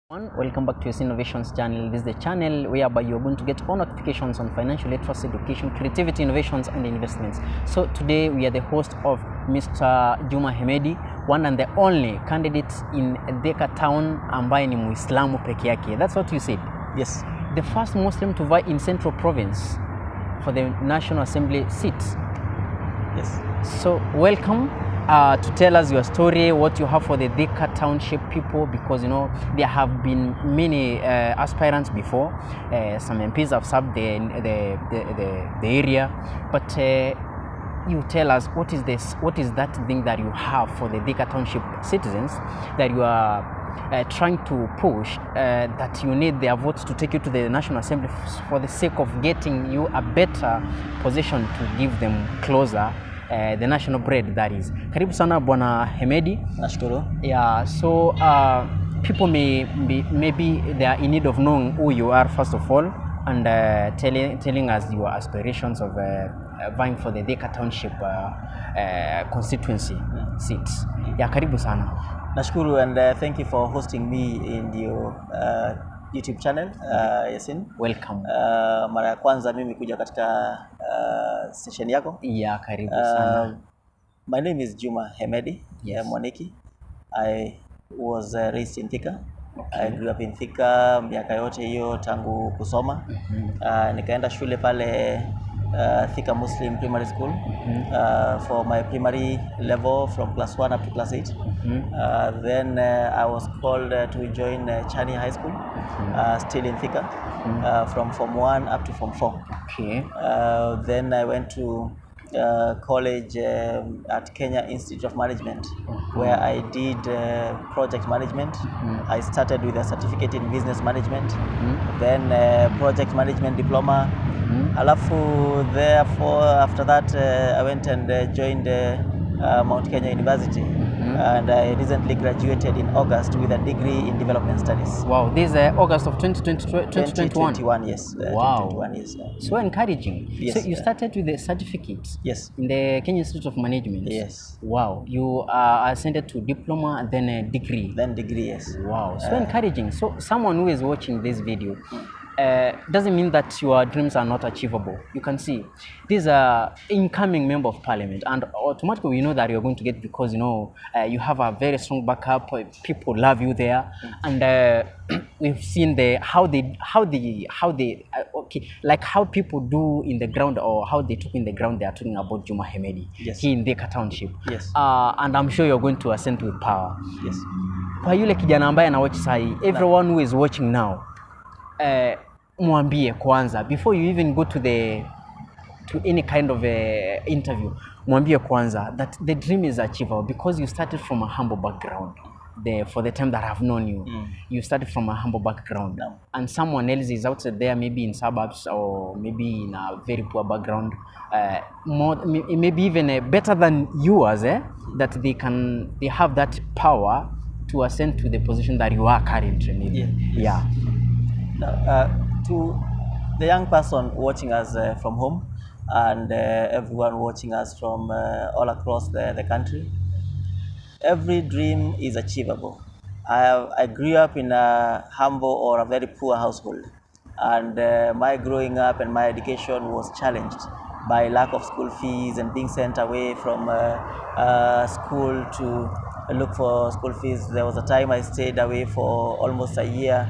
Welcome back to Yassin Innovations channel. This is the channel whereby you're going to get all notifications on financial literacy, education, creativity, innovations, and investments. So today we are the host of Mr. Juma Hemedi, one and the only candidate in Thika town ambaye ni Muislamu peke yake. That's what you said? Yes. The first Muslim to vie in Central Province for the National Assembly seat. Yes. So welcome. To tell us your story, what you have for the Thika township people, because you know there have been many aspirants before. Some MPs have served the area, but you tell us what is that thing that you have for the Thika township citizens that you are trying to push, that you need their votes to take you to the National Assembly for the sake of getting you a better position to give them closer. The national bread, that is. Karibu sana Bwana Hemedi. Nashukuru. Yeah, so people maybe they are in need of knowing who you are first of all, and telling us your aspirations of vying for the Thika township constituency seats. Yeah, karibu sana. Nashukuru, and thank you for hosting me in your YouTube channel, Yassin. Welcome. Mara ya kwanza mimi kuja katika session yako. Yeah, karibu sana. My name is Juma Hemedi. Yes. Mwaniki. I was raised in Thika. Okay. I grew up in Thika miaka yote hiyo tangu kusoma. Nikaenda shule pale Thika Muslim Primary School for my primary level from class 1 up to class 8. Then I was called to join Chani High School, still in Thika, from Form 1 up to Form 4. Okay. Then I went to college at Kenya Institute of Management, where I did project management. I started with a certificate in business management, then project management diploma. Alafu therefore after that I went and joined Mount Kenya University, and I recently graduated in August with a degree in development studies. Wow, this is August of 2021. 2021, yes. Wow. 2021, yes. So encouraging. Yes, So you started with the certificate. Yes. In the Kenya Institute of Management. Yes. Wow. You ascended to diploma and then a degree. Then degree, yes. Wow. So encouraging. So someone who is watching this video, doesn't mean that your dreams are not achievable. You can see this is an incoming member of parliament, and automatically we know that you're going to get, because you know you have a very strong backup. People love you there, and we've seen how people do in the ground, or how they took in the ground. They are talking about Juma Hemedi. Yes. Here in Thika township. Yes. And I'm sure you're going to ascend with power. Yes. Kwa yule kijana ambaye anawatch sahi, everyone who is watching now, mwambie kwanza, before you even go to any kind of interview, mwambie kwanza that the dream is achievable, because you started from a humble background. For the time that I've known you, you started from a humble background, and someone else is outside there, maybe in suburbs or maybe in a very poor background, maybe even better than yours, that they have that power to ascend to the position that you are currently. Yeah. Yes. Yeah. Now, to the young person watching us from home, and everyone watching us from all across the country, every dream is achievable. I grew up in a humble or a very poor household, and my growing up and my education was challenged by lack of school fees and being sent away from school to look for school fees. There was a time I stayed away for almost a year.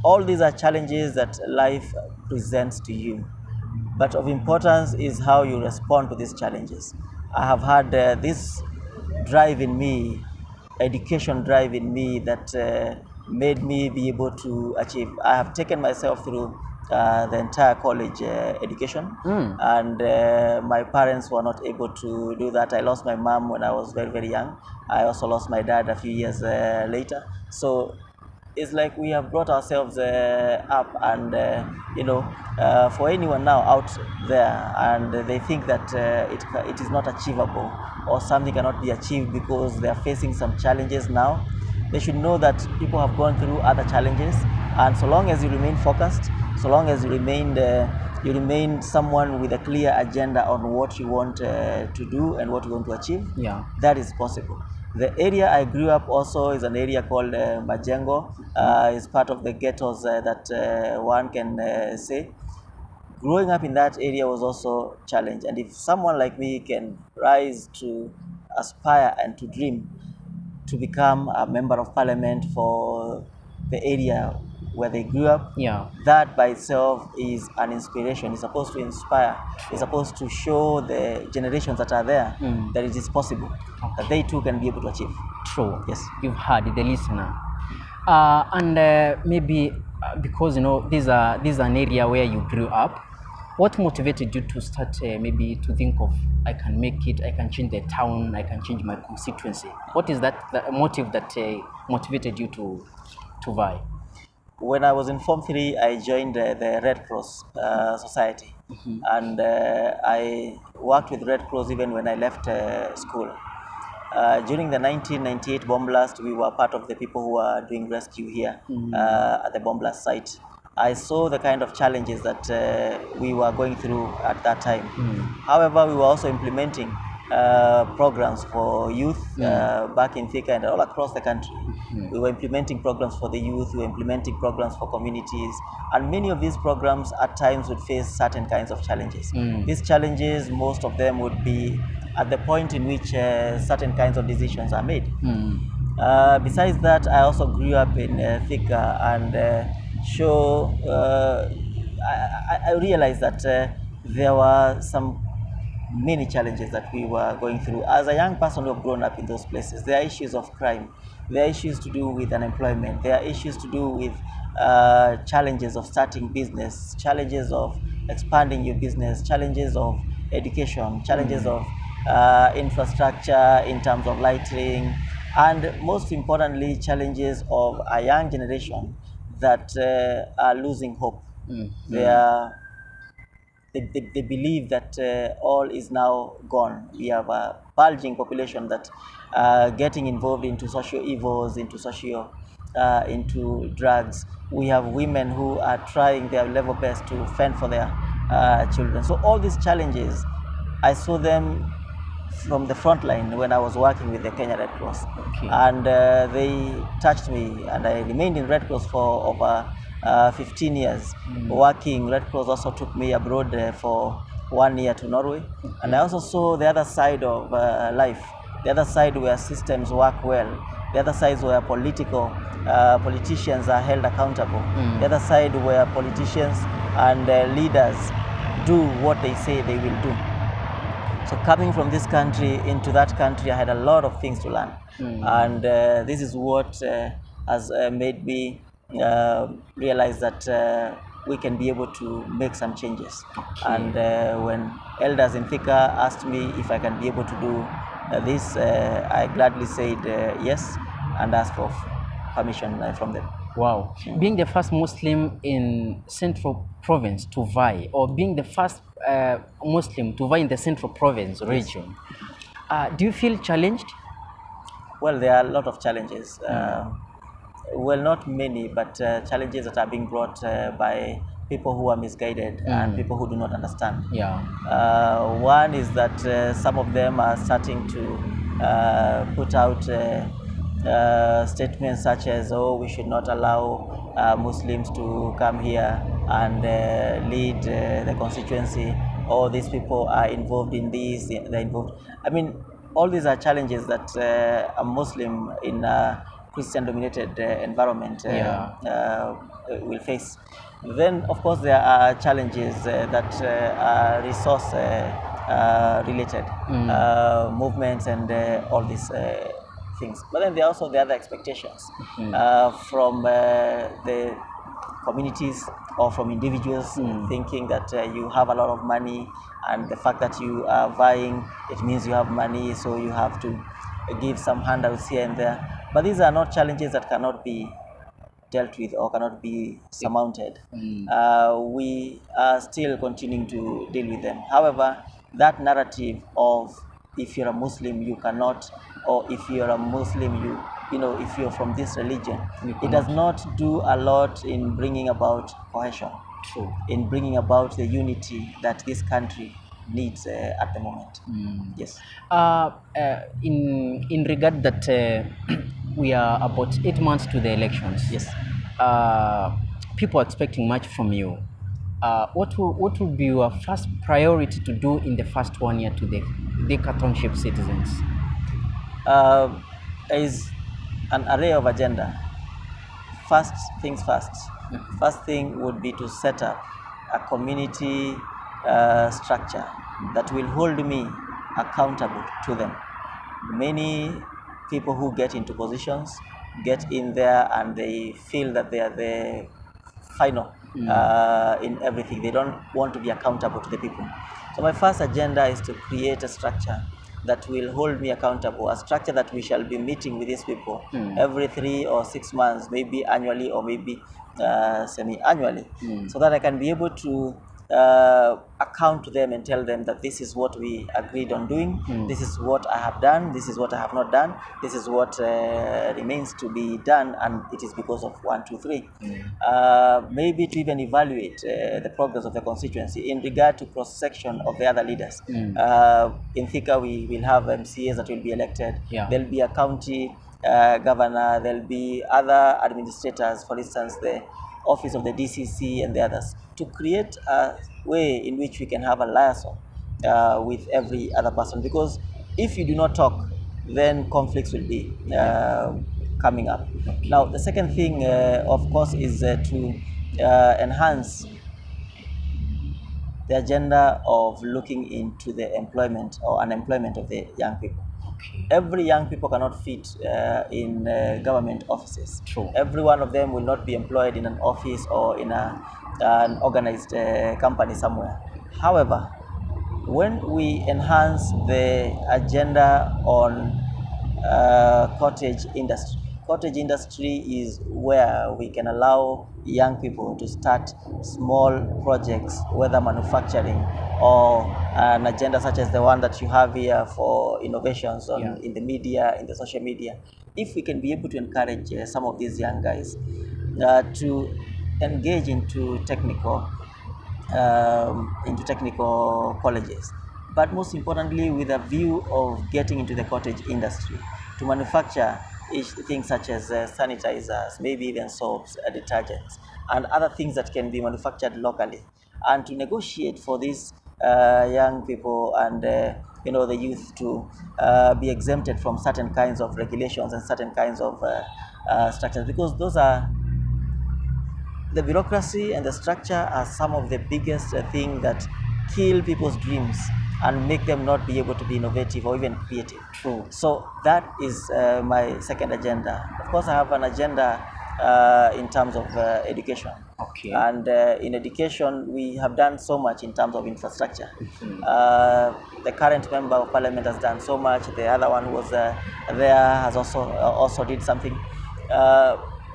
All these are challenges that life presents to you, but of importance is how you respond to these challenges. I have had this drive in me, education drive in me, that made me be able to achieve. I have taken myself through the entire college education, and my parents were not able to do that. I lost my mom when I was very, very young. I also lost my dad a few years later. So it's like we have brought ourselves up, and for anyone now out there and they think that it is not achievable, or something cannot be achieved because they are facing some challenges now, they should know that people have gone through other challenges, and so long as you remain focused, so long as you remain someone with a clear agenda on what you want to do and what you want to achieve, Yeah. that is possible. The area I grew up also is an area called Majengo. It's part of the ghettos that one can say. Growing up in that area was also challenge, and if someone like me can rise to aspire and to dream to become a member of parliament for the area where they grew up, Yeah. that by itself is an inspiration. It's supposed to inspire. It's supposed to show the generations that are there that it is possible, that they too can be able to achieve. True. Yes. You've heard the listener. And maybe because this is an area where you grew up, what motivated you to start maybe to think of, I can make it, I can change the town, I can change my constituency? What is that the motive that motivated you to vie? When I was in Form 3, I joined the Red Cross Society, and I worked with Red Cross even when I left school. During the 1998 bomb blast, we were part of the people who were doing rescue here at the bomb blast site. I saw the kind of challenges that we were going through at that time. However, we were also implementing programs for youth back in Thika and all across the country. We were implementing programs for the youth, we were implementing programs for communities, and many of these programs at times would face certain kinds of challenges. These challenges, most of them would be at the point in which certain kinds of decisions are made. Besides that, I also grew up in Thika, and I realized that there were many challenges that we were going through. As a young person who have grown up in those places, there are issues of crime, there are issues to do with unemployment, there are issues to do with challenges of starting business, challenges of expanding your business, challenges of education, challenges of infrastructure in terms of lighting, and most importantly, challenges of a young generation that are losing hope. They believe that all is now gone. We have a bulging population that getting involved into social evils, into drugs. We have women who are trying their level best to fend for their children. So all these challenges, I saw them from the front line when I was working with the Kenya Red Cross. Okay. And they touched me, and I remained in Red Cross for over 15 years. Working, Red Cross also took me abroad for 1 year to Norway. And I also saw the other side of life, the other side where systems work well, the other side where politicians are held accountable, the other side where politicians and leaders do what they say they will do. So coming from this country into that country, I had a lot of things to learn. And this is what has made me realize that we can be able to make some changes. Okay. And when elders in Thika asked me if I can be able to do this, I gladly said yes, and asked for permission from them. Wow. Being the first Muslim in Central Province to vie, or being the first Muslim to vie in the Central Province region, do you feel challenged? Well, there are a lot of challenges. Well, not many, but challenges that are being brought by people who are misguided and people who do not understand. Yeah. One is that some of them are starting to put out statements such as, oh, we should not allow Muslims to come here and lead the constituency, or these people are involved in this, they're involved. I mean, all these are challenges that a Muslim in a Christian-dominated environment will face. Then, of course, there are challenges that are resource related, movements and all these things. But then there are also the other expectations from the communities or from individuals thinking that you have a lot of money, and the fact that you are vying, it means you have money, so you have to give some handouts here and there. But these are not challenges that cannot be dealt with or cannot be surmounted. We are still continuing to deal with them. However, that narrative of if you're a Muslim you cannot, or if you're a Muslim if you're from this religion, it does not do a lot in bringing about cohesion. True. In bringing about the unity that this country needs at the moment. Yes. In regard that we are about 8 months to the elections. Yes. People are expecting much from you. What will be your first priority to do in the first 1 year to the Thika Township citizens? Is an array of agenda. First things first. First thing would be to set up a community structure that will hold me accountable to them. Many people who get into positions get in there and they feel that they are the final in everything. They don't want to be accountable to the people. So my first agenda is to create a structure that will hold me accountable, a structure that we shall be meeting with these people every 3 or 6 months, maybe annually or maybe semi-annually, so that I can be able to account to them and tell them that this is what we agreed on doing, this is what I have done, this is what I have not done, this is what remains to be done, and it is because of 1, 2, 3. Maybe to even evaluate the progress of the constituency in regard to cross-section of the other leaders. In Thika, we will have MCAs that will be elected. There'll be a county governor, there'll be other administrators, for instance, the office of the DCC and the others, to create a way in which we can have a liaison with every other person. Because if you do not talk, then conflicts will be coming up. Now, the second thing, of course, is to enhance the agenda of looking into the employment or unemployment of the young people. Every young people cannot fit in government offices. True. Every one of them will not be employed in an office or in an organized company somewhere. However, when we enhance the agenda on cottage industry is where we can allow young people to start small projects, whether manufacturing or an agenda such as the one that you have here for innovations in the media, in the social media. If we can be able to encourage some of these young guys to engage into technical colleges, but most importantly with a view of getting into the cottage industry to manufacture things such as sanitizers, maybe even soaps, detergents, and other things that can be manufactured locally, and to negotiate for these young people and the youth to be exempted from certain kinds of regulations and certain kinds of structures, because those are the bureaucracy and the structure are some of the biggest thing that kill people's dreams and make them not be able to be innovative or even creative. True. So that is my second agenda. Of course, I have an agenda in terms of education. Okay. And in education, we have done so much in terms of infrastructure. The current member of Parliament has done so much. The other one who was there has also did something.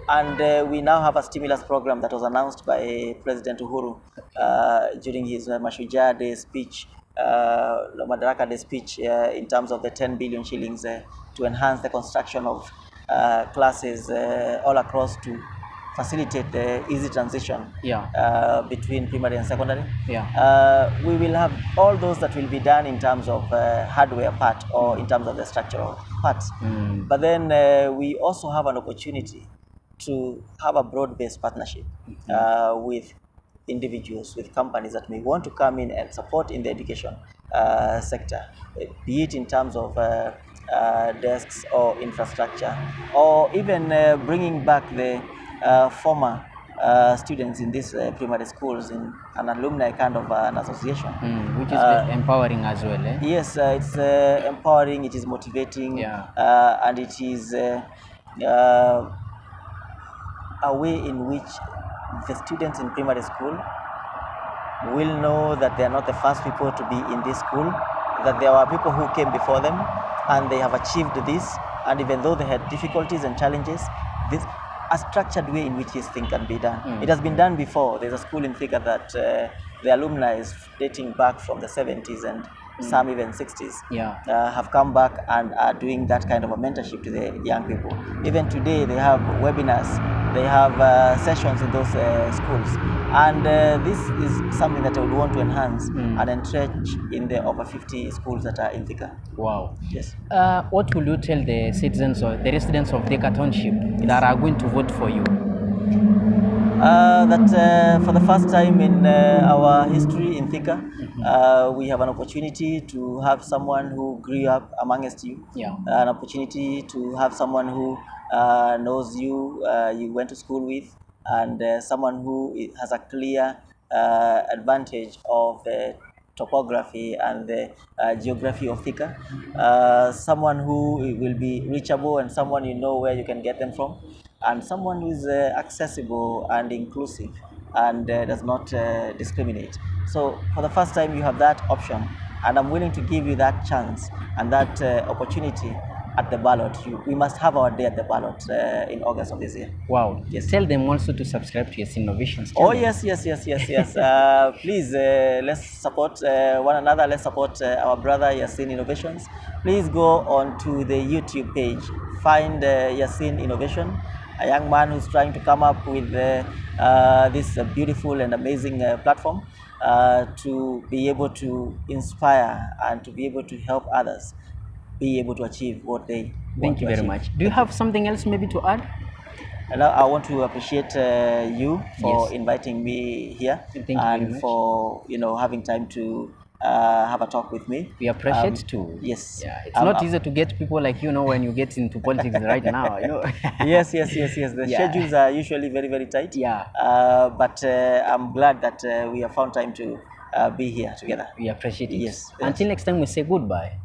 And we now have a stimulus program that was announced by President Uhuru during his Mashujaa Day speech, Madaraka Day speech, in terms of the 10 billion shillings to enhance the construction of classes all across to facilitate the easy transition between primary and secondary. We will have all those that will be done in terms of hardware part or in terms of the structural parts. But then we also have an opportunity to have a broad-based partnership with individuals, with companies that may want to come in and support in the education sector, be it in terms of desks or infrastructure, or even bringing back the former students in these primary schools in an alumni kind of an association. Which is empowering as well. Yes, it's empowering, it is motivating, and it is a way in which the students in primary school will know that they are not the first people to be in this school, that there were people who came before them and they have achieved this, and even though they had difficulties and challenges, this a structured way in which this thing can be done. It has been done before. There's a school in Thika that the alumni is dating back from the 70s and some even 60s have come back and are doing that kind of a mentorship to the young people. Even today they have webinars, they have sessions in those schools, And this is something that I would want to enhance and entrench in the over 50 schools that are in Thika. Wow. Yes. What will you tell the citizens or the residents of Thika Township that are going to vote for you? That for the first time in our history in Thika, we have an opportunity to have someone who grew up amongst you, Yeah. an opportunity to have someone who knows you, you went to school with, and someone who has a clear advantage of the topography and the geography of Thika, someone who will be reachable and someone you know where you can get them from, and someone who is accessible and inclusive and does not discriminate. So for the first time you have that option, and I'm willing to give you that chance and that opportunity at the ballot. We must have our day at the ballot in August of this year. Wow. Yes. Tell them also to subscribe to Yassin Innovations. Oh yes. Please, let's support one another. Let's support our brother Yassin Innovations. Please go on to the YouTube page. Find Yassin Innovation, a young man who's trying to come up with this beautiful and amazing platform to be able to inspire and to be able to help others be able to achieve what they want. Thank you to very achieve. much. Do you have something else maybe to add? And I want to appreciate you for Yes. inviting me here. Thank you very much. For having time to have a talk with me. We appreciate too. Yes. Yeah, it's not easy to get people like when you get into politics right now. Yes. The schedules are usually very, very tight. Yeah. But I'm glad that we have found time to be here together. We appreciate it. Yes. Until next time, we say goodbye.